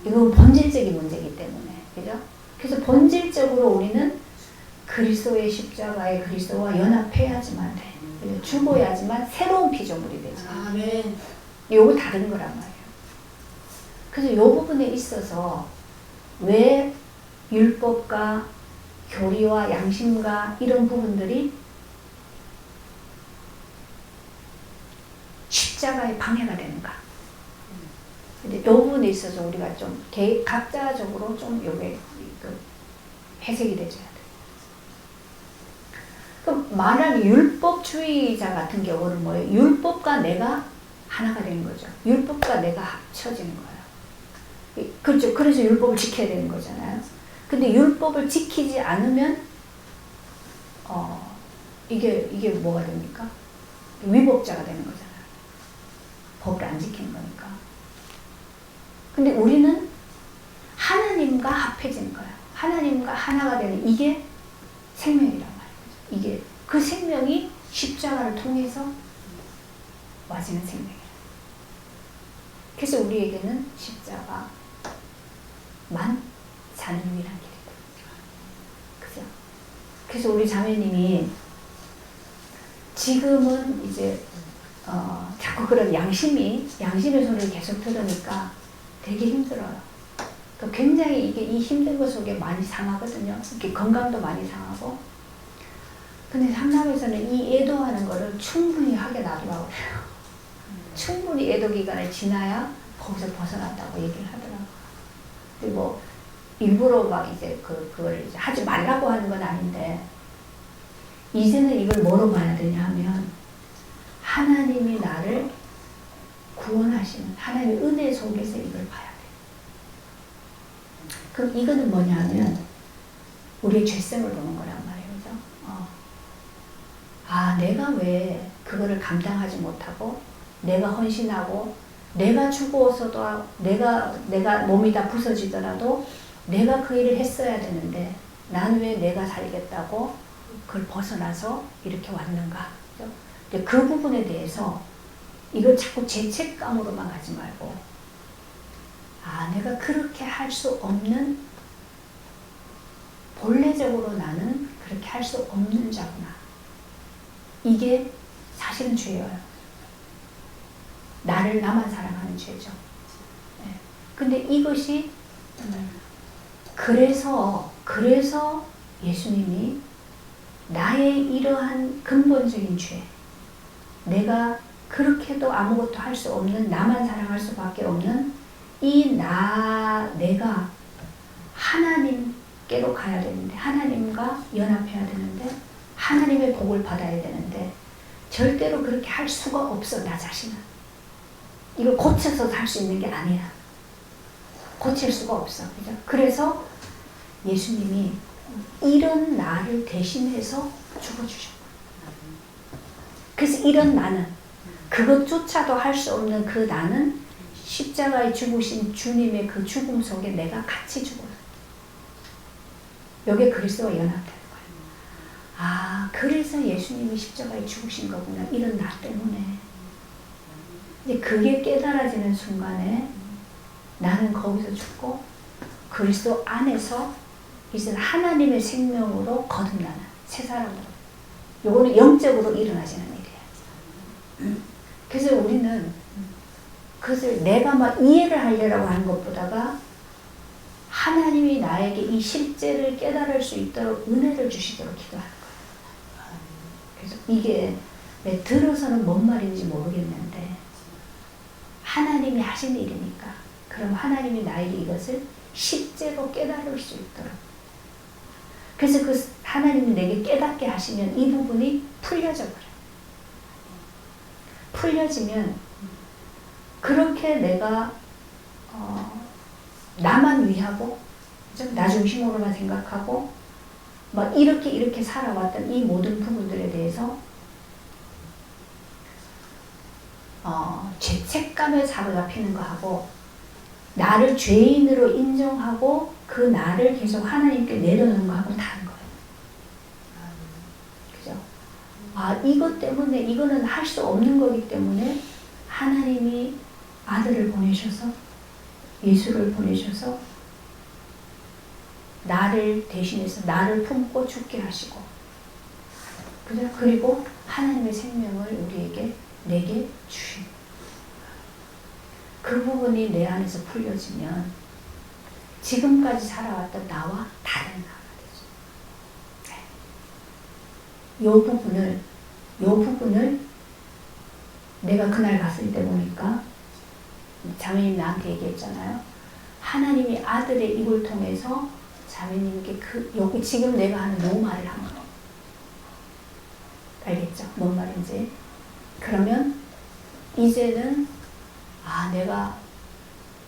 이건 본질적인 문제이기 때문에. 그죠? 그래서 본질적으로 우리는 그리스도의 십자가에 그리스도와 연합해야지만 돼. 죽어야지만 새로운 피조물이 되지.
아멘.
요거 다른 거란 말이에요. 그래서 요 부분에 있어서 왜 율법과 교리와 양심과 이런 부분들이 십자가에 방해가 되는가? 근데 요 부분에 있어서 우리가 좀 각자적으로 좀 요게 해석이 되줘야 돼. 그럼 말하는 율법주의자 같은 경우는 뭐예요? 율법과 내가 하나가 되는 거죠. 율법과 내가 합쳐지는 거예요. 그렇죠. 그래서 율법을 지켜야 되는 거잖아요. 근데 율법을 지키지 않으면 이게 뭐가 됩니까? 위법자가 되는 거잖아요. 법을 안 지키는 거니까. 근데 우리는 하나님과 합해지는 거예요. 하나님과 하나가 되는 이게 생명이란 말이에요. 이게 그 생명이 십자가를 통해서 와지는 생명이에요. 그래서 우리에게는 십자가만 사는 유일한 길이다. 그죠? 그래서 우리 자매님이 지금은 이제 자꾸 그런 양심의 소리를 계속 들으니까 되게 힘들어요. 그러니까 굉장히 이 힘든 것 속에 많이 상하거든요. 이렇게 건강도 많이 상하고. 근데 상담에서는 이 애도하는 거를 충분히 하게 놔두라고 그래요. 충분히 애도 기간을 지나야 거기서 벗어난다고 얘기를 하더라고요. 그리고 일부러 막 이제 그걸 이제 하지 말라고 하는 건 아닌데, 이제는 이걸 뭐로 봐야 되냐 하면, 하나님이 나를 구원하시는 하나님의 은혜 속에서 이걸 봐야 돼. 그럼 이거는 뭐냐 하면, 우리의 죄성을 보는 거란 말이에요. 그죠? 내가 왜 그거를 감당하지 못하고, 내가 헌신하고, 내가 죽어서도, 내가 몸이 다 부서지더라도, 내가 그 일을 했어야 되는데, 난 왜 내가 살겠다고 그걸 벗어나서 이렇게 왔는가. 그죠? 그 부분에 대해서 이걸 자꾸 죄책감으로만 가지 말고, 내가 그렇게 할 수 없는, 본래적으로 나는 그렇게 할 수 없는 자구나. 이게 사실은 죄예요. 나만 사랑하는 죄죠. 네. 근데 이것이 그래서 예수님이 나의 이러한 근본적인 죄, 내가 그렇게도 아무것도 할 수 없는, 나만 사랑할 수밖에 없는 내가 하나님께로 가야 되는데, 하나님과 연합해야 되는데, 하나님의 복을 받아야 되는데, 절대로 그렇게 할 수가 없어. 나 자신은 이걸 고쳐서 할 수 있는 게 아니야. 고칠 수가 없어. 그죠? 그래서 예수님이 이런 나를 대신해서 죽어주셨고, 그래서 이런 나는, 그것조차도 할 수 없는 그 나는 십자가에 죽으신 주님의 그 죽음 속에 내가 같이 죽어요. 여기에 그리스도와 연합되는 거예요. 아, 그래서 예수님이 십자가에 죽으신 거구나. 이런 나 때문에. 이제 그게 깨달아지는 순간에 나는 거기서 죽고 그리스도 안에서 이제 하나님의 생명으로 거듭나는 새 사람으로. 요거는 영적으로 일어나시는 일이에요. 그래서 우리는 그것을 내가 막 이해를 하려고 하는 것보다가 하나님이 나에게 이 실제를 깨달을 수 있도록 은혜를 주시도록 기도하는 거예요. 그래서 이게 들어서는 뭔 말인지 모르겠는데 하나님이 하신 일이니까 그럼 하나님이 나에게 이것을 실제로 깨달을 수 있도록. 그래서 그 하나님이 내게 깨닫게 하시면 이 부분이 풀려져 버려요. 풀려지면 그렇게 내가 나만 위하고 나 중심으로만 생각하고 막 이렇게 살아왔던 이 모든 부분들에 대해서 죄책감에 사로잡히는 거하고 나를 죄인으로 인정하고 그 나를 계속 하나님께 내려놓는 거하고 다른 거예요. 그죠? 아, 이것 때문에 이거는 할 수 없는 거기 때문에 하나님이 아들을 보내셔서 예수를 보내셔서 나를 대신해서 나를 품고 죽게 하시고 그죠? 그리고 하나님의 생명을 우리에게 내게 주신 그 부분이 내 안에서 풀려지면 지금까지 살아왔던 나와 다른 나가 되죠. 네. 요 부분을 내가 그날 갔을 때 보니까 자매님 나한테 얘기했잖아요. 하나님이 아들의 입을 통해서 자매님께 여기 지금 내가 하는 요 말을 한 거예요. 알겠죠? 뭔 말인지. 그러면 이제는 내가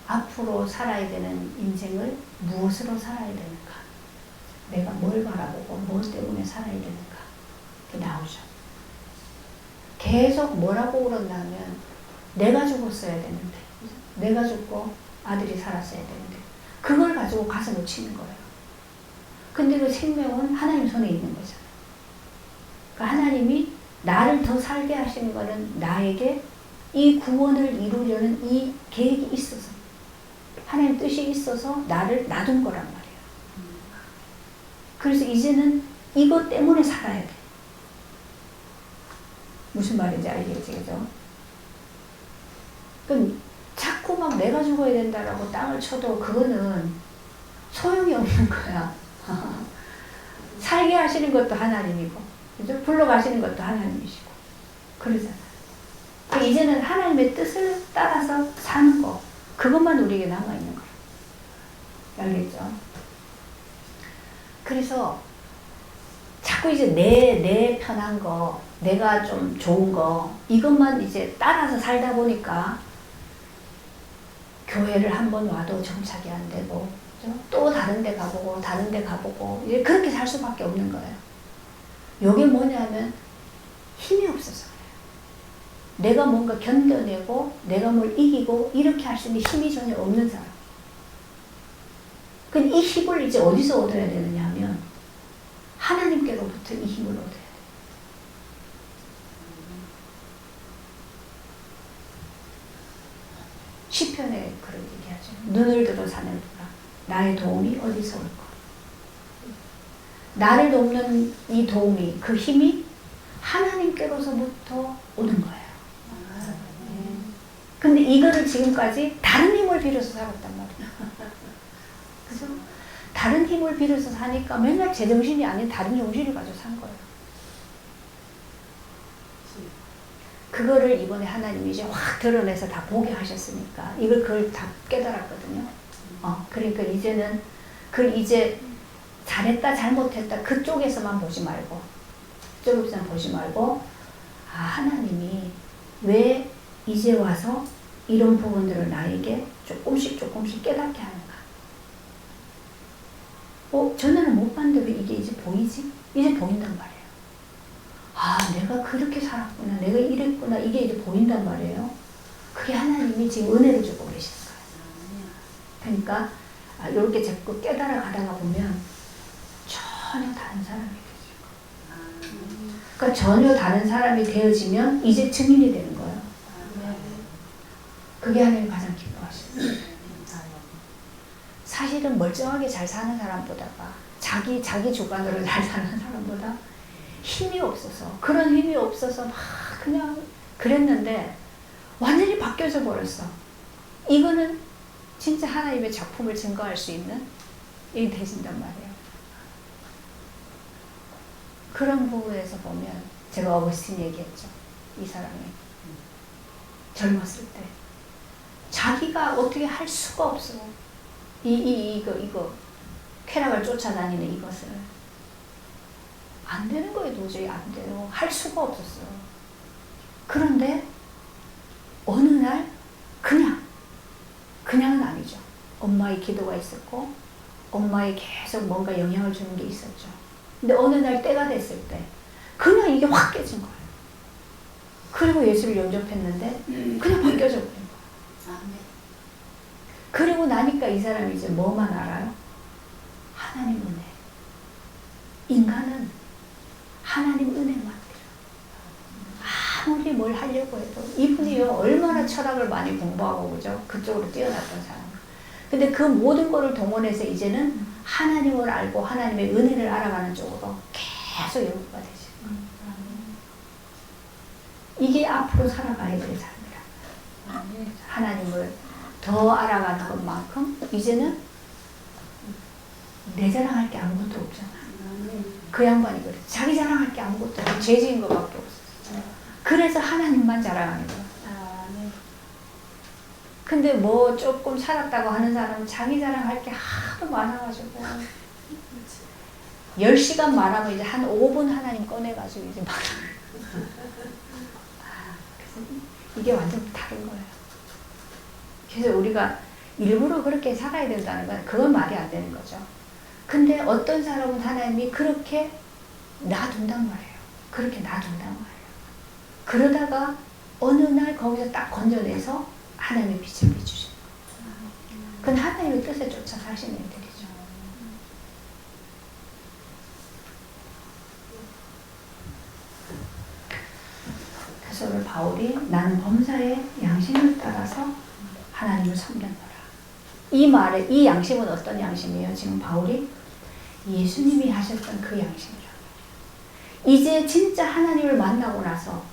앞으로 살아야 되는 인생을 무엇으로 살아야 되는가? 내가 뭘 바라보고 무엇 때문에 살아야 되는가? 그게 나오죠. 계속 뭐라고 그런다면 내가 죽었어야 되는데 내가 죽고 아들이 살았어야 되는데 그걸 가지고 가슴을 치는 거예요. 근데 그 생명은 하나님 손에 있는 거잖아요. 그러니까 하나님이 나를 더 살게 하시는 거는 나에게 이 구원을 이루려는 이 계획이 있어서 하나님 뜻이 있어서 나를 놔둔 거란 말이에요. 그래서 이제는 이것 때문에 살아야 돼. 무슨 말인지 알겠지, 그죠? 그럼 자꾸 막 내가 죽어야 된다라고 땅을 쳐도 그거는 소용이 없는 거야. 살게 하시는 것도 하나님이고, 그죠? 불러가시는 것도 하나님이시고, 그러잖아. 이제는 하나님의 뜻을 따라서 사는 거, 그것만 우리에게 남아있는 거야. 알겠죠? 그래서 자꾸 이제 내 편한 거, 내가 좀 좋은 거, 이것만 이제 따라서 살다 보니까 교회를 한 번 와도 정착이 안 되고, 그죠? 또 다른 데 가보고, 다른 데 가보고, 이제 그렇게 살 수밖에 없는 거예요. 이게 뭐냐면 힘이 없어서 그래요. 내가 뭔가 견뎌내고, 내가 뭘 이기고, 이렇게 할 수 있는 힘이 전혀 없는 사람. 그럼 이 힘을 이제 어디서 얻어야 되느냐 하면, 하나님께로부터 이 힘을 얻어야 돼요. 시편에 그런 얘기하죠. 눈을 들어 사늘보라. 나의 도움이 어디서 올까? 나를 돕는 이 도움이, 그 힘이 하나님께로서부터 오는 거예요. 근데 이거를 지금까지 다른 힘을 빌어서 살았단 말이에요. 그죠? 다른 힘을 빌어서 사니까 맨날 제 정신이 아닌 다른 정신을 가지고 산 거예요. 그거를 이번에 하나님이 이제 확 드러내서 다 보게 하셨으니까 그걸 다 깨달았거든요. 그러니까 이제는 그걸 이제 잘했다 잘못했다 그쪽에서만 보지 말고 그쪽에서만 보지 말고 하나님이 왜 이제 와서 이런 부분들을 나에게 조금씩 깨닫게 하는가. 전에는 못 봤는데 왜 이게 이제 보이지? 이제 보인단 말이에요. 내가 그렇게 살았구나. 내가 이랬구나. 이게 이제 보인단 말이에요. 그게 하나님이 지금 은혜를 주고 계시는 거예요. 그러니까 이렇게 자꾸 깨달아 가다가 보면 전혀 다른 사람이 되죠. 그러니까 전혀 다른 사람이 되어지면 이제 증인이 되는 거예요. 그게 하나님 가장 기뻐하시죠. 사실은 멀쩡하게 잘 사는 사람보다가 자기 주관으로 잘 사는 사람보다 힘이 없어서 그런 힘이 없어서 막 그냥 그랬는데 완전히 바뀌어져 버렸어. 이거는 진짜 하나님의 작품을 증거할 수 있는 일이 되신단 말이에요. 그런 부분에서 보면 제가 어거스틴 얘기했죠. 이 사람이 젊었을 때 자기가 어떻게 할 수가 없어. 이거 쾌락을 쫓아다니는 이것을 안 되는 거예요. 도저히 안 돼요. 할 수가 없었어요. 그런데 어느 날 그냥은 아니죠. 엄마의 기도가 있었고 엄마의 계속 뭔가 영향을 주는 게 있었죠. 근데 어느 날 때가 됐을 때 그냥 이게 확 깨진 거예요. 그리고 예수를 영접했는데 그냥 바뀌어져 버린 거예요. 그리고 나니까 이 사람이 이제 뭐만 알아요? 하나님 은혜. 인간은 하나님 은혜만 돼요. 아무리 뭘 하려고 해도 이분이요 얼마나 철학을 많이 공부하고 그죠? 그쪽으로 뛰어났던 사람. 근데 그 모든 거를 동원해서 이제는 하나님을 알고 하나님의 은혜를 알아가는 쪽으로 계속 연구가 되죠. 이게 앞으로 살아가야 될 삶이라. 하나님을 더 알아가는 것만큼 이제는 내 자랑할 게 아무것도 없잖아. 그 양반이 그래. 자기 자랑할 게 아무것도 없어. 죄지은 것밖에 없어. 그래서 하나님만 자랑하는 거야. 근데 뭐 조금 살았다고 하는 사람은 자기 자랑할 게 하도 많아가지고 10시간 말하면 이제 한 5분 하나님 꺼내가지고 이제 말하는 이게 완전 다른 거예요. 그래서 우리가 일부러 그렇게 살아야 된다는 건 그건 말이 안 되는 거죠. 근데 어떤 사람은 하나님이 그렇게 놔둔단 말이에요. 그렇게 놔둔단 말이에요. 그러다가 어느 날 거기서 딱 건져내서 하나님의 빛을 비추시는 거예요. 그건 하나님의 뜻에 쫓아 사시는 일들이죠. 그래서 오늘 바울이 나는 범사의 양심을 따라서 하나님을 섬겼노라. 이 말에 이 양심은 어떤 양심이에요? 지금 바울이 예수님이 하셨던 그 양심이라고. 이제 진짜 하나님을 만나고 나서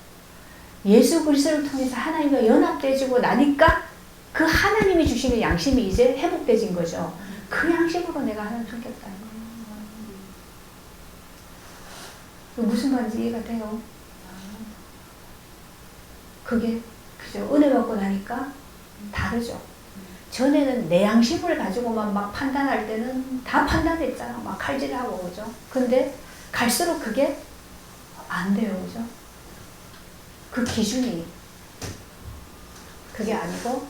예수 그리스도를 통해서 하나님과 연합되지고 나니까 그 하나님이 주시는 양심이 이제 회복되진 거죠. 그 양심으로 내가 하나님 섬겼다는 거예요. 무슨 말인지 이해가 돼요? 그게 그죠. 은혜 받고 나니까 다르죠. 전에는 내 양심을 가지고만 막 판단할 때는 다 판단했잖아. 막 칼질하고 그죠. 근데 갈수록 그게 안 돼요. 그죠. 그 기준이 그게 아니고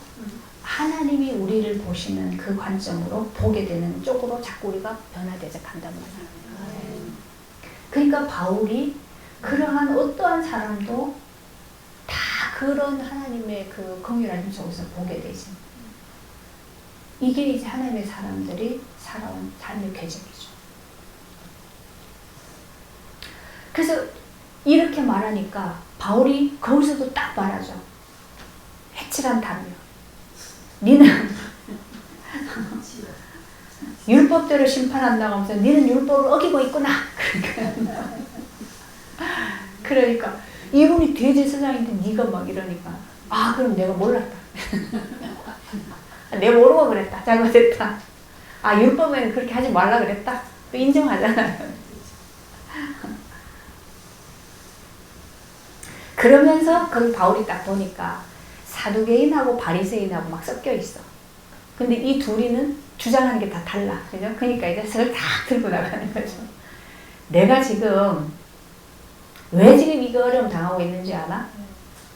하나님이 우리를 보시는 그 관점으로 보게 되는 쪽으로 자꾸 우리가 변화되자 간단 말이에요. 그러니까 바울이 그러한 어떠한 사람도 다 그런 하나님의 그 긍휼하심 속에서 보게 되지. 이게 이제 하나님의 사람들이 살아온 삶의 궤적이죠. 그래서 이렇게 말하니까 바울이 거기서도 딱 말하죠. 해칠한 담요. 니는 율법대로 심판한다고 하면서 니는 율법을 어기고 있구나. 그러니까 이분이 대제사장인데 니가 막 이러니까 아 그럼 내가 몰랐다. 내가 모르고 그랬다. 잘못했다. 아 율법에는 그렇게 하지 말라 그랬다. 또 인정하잖아요. 그러면서 그 바울이 딱 보니까 사두개인하고 바리새인하고 막 섞여 있어. 근데 이 둘이는 주장하는 게 다 달라. 그죠? 그러니까 이제 그걸 딱 들고 나가는 거죠. 내가 지금 왜 지금 이거 어려움 당하고 있는지 알아?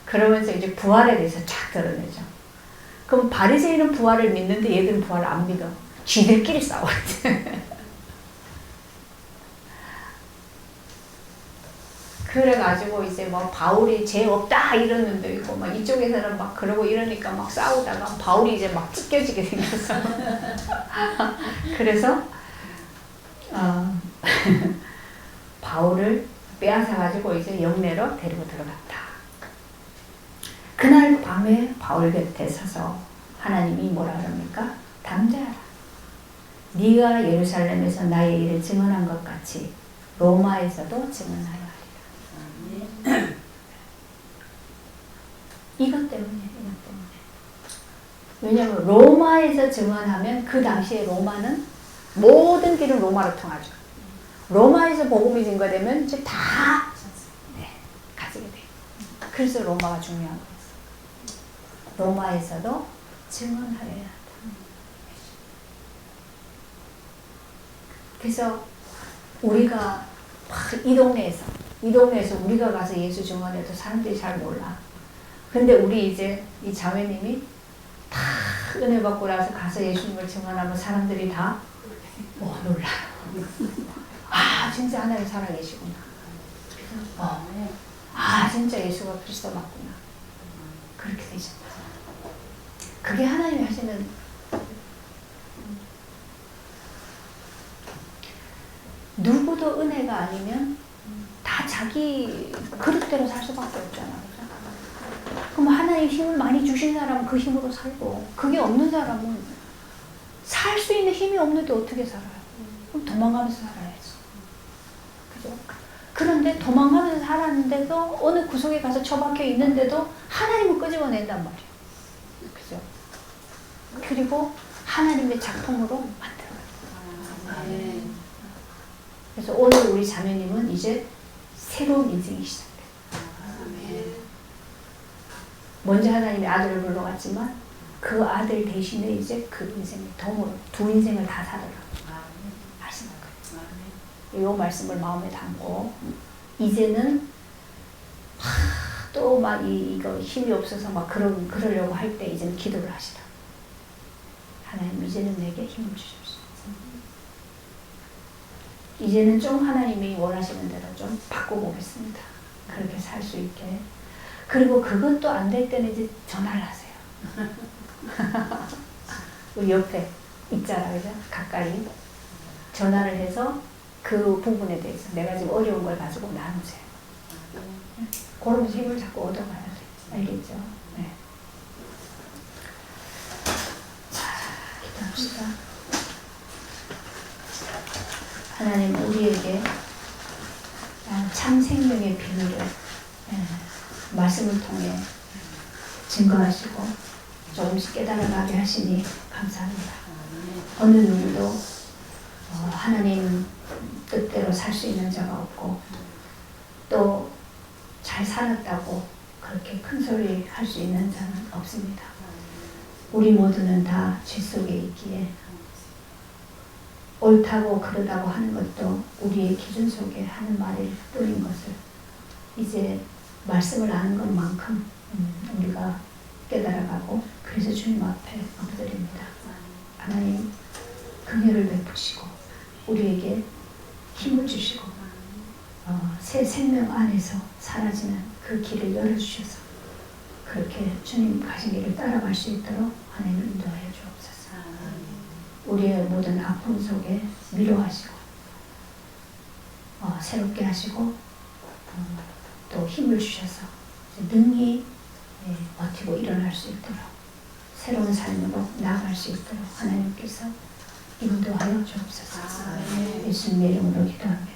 그러면서 이제 부활에 대해서 쫙 드러내죠. 그럼 바리새인은 부활을 믿는데 얘들은 부활을 안 믿어. 쥐들끼리 싸워. 그래가지고 이제 뭐 바울이 죄 없다 이런 놈도 있고 막 이쪽에서는 막 그러고 이러니까 막 싸우다가 바울이 이제 막 찢겨지게 생겼어. 그래서 어, 바울을 빼앗아가지고 이제 영내로 데리고 들어갔다. 그날 밤에 바울 곁에 서서 하나님이 뭐라 그럽니까? 담대하라. 네가 예루살렘에서 나의 일을 증언한 것 같이 로마에서도 증언하여 하리라. 이것 때문에. 왜냐하면 로마에서 증언하면 그 당시에 로마는 모든 길은 로마로 통하죠. 로마에서 복음이 증거되면 이제 다 가지게 돼요. 그래서 로마가 중요한 거예요. 로마에서도 증언하여야 한다. 그래서 우리가 이 동네에서 우리가 가서 예수 증언해도 사람들이 잘 몰라. 근데 우리 이제 이 자매님이 다 은혜 받고 나서 가서 예수님을 증언하면 사람들이 다 놀라요. 아, 진짜 하나님 살아계시구나. 아, 진짜 예수가 그리스도 맞구나. 그렇게 되잖아. 그게 하나님이 하시는. 누구도 은혜가 아니면 다 자기 그릇대로 살 수밖에 없잖아. 그럼 하나님 힘을 많이 주신 사람은 그 힘으로 살고, 그게 없는 사람은 살 수 있는 힘이 없는데 어떻게 살아요? 그럼 도망가면서 살아야지. 그죠? 그런데 도망가면서 살았는데도 어느 구석에 가서 처박혀 있는데도 하나님을 끄집어낸단 말이에요. 그죠? 그리고 하나님의 작품으로 만들어요. 그래서 오늘 우리 자매님은 이제 새로운 인생이 시작돼요. 먼저 하나님의 아들을 불러왔지만 그 아들 대신에 이제 그 인생을 덤으로 두 인생을 다 살아라 하시는 거예요. 이 말씀을 마음에 담고 이제는 또 막 이거 힘이 없어서 막 그러려고 할 때 이제는 기도를 하시라. 하나님, 이제는 내게 힘을 주십시오. 이제는 좀 하나님이 원하시는 대로 좀 바꿔보겠습니다. 그렇게 살 수 있게. 그리고 그것도 안 될 때는 이제 전화를 하세요. 우리 옆에 있잖아, 그죠? 가까이. 전화를 해서 그 부분에 대해서 내가 지금 어려운 걸 가지고 나누세요. 그러면서 힘을 자꾸 얻어가야 돼. 알겠죠? 네. 자, 기도합시다. 하나님, 우리에게 참 생명의 비밀을 말씀을 통해 증거하시고 조금씩 깨달아가게 하시니 감사합니다. 어느 누구도 하나님 뜻대로 살 수 있는 자가 없고, 또 잘 살았다고 그렇게 큰 소리 할 수 있는 자는 없습니다. 우리 모두는 다 죄 속에 있기에 옳다고 그러다고 하는 것도 우리의 기준 속에 하는 말일 뿐인 것을 이제 말씀을 아는 것만큼 우리가 깨달아가고, 그래서 주님 앞에 엎드립니다. 하나님, 긍휼을 베푸시고 우리에게 힘을 주시고 새 생명 안에서 사라지는 그 길을 열어주셔서 그렇게 주님 가신 길을 따라갈 수 있도록 하나님을 인도하여 주옵소서. 우리의 모든 아픔 속에 위로하시고 새롭게 하시고 또 힘을 주셔서 능히 버티고 일어날 수 있도록 새로운 삶으로 나아갈 수 있도록 하나님께서 인도하여 주옵소서. 예수님의 이름으로 기도합니다.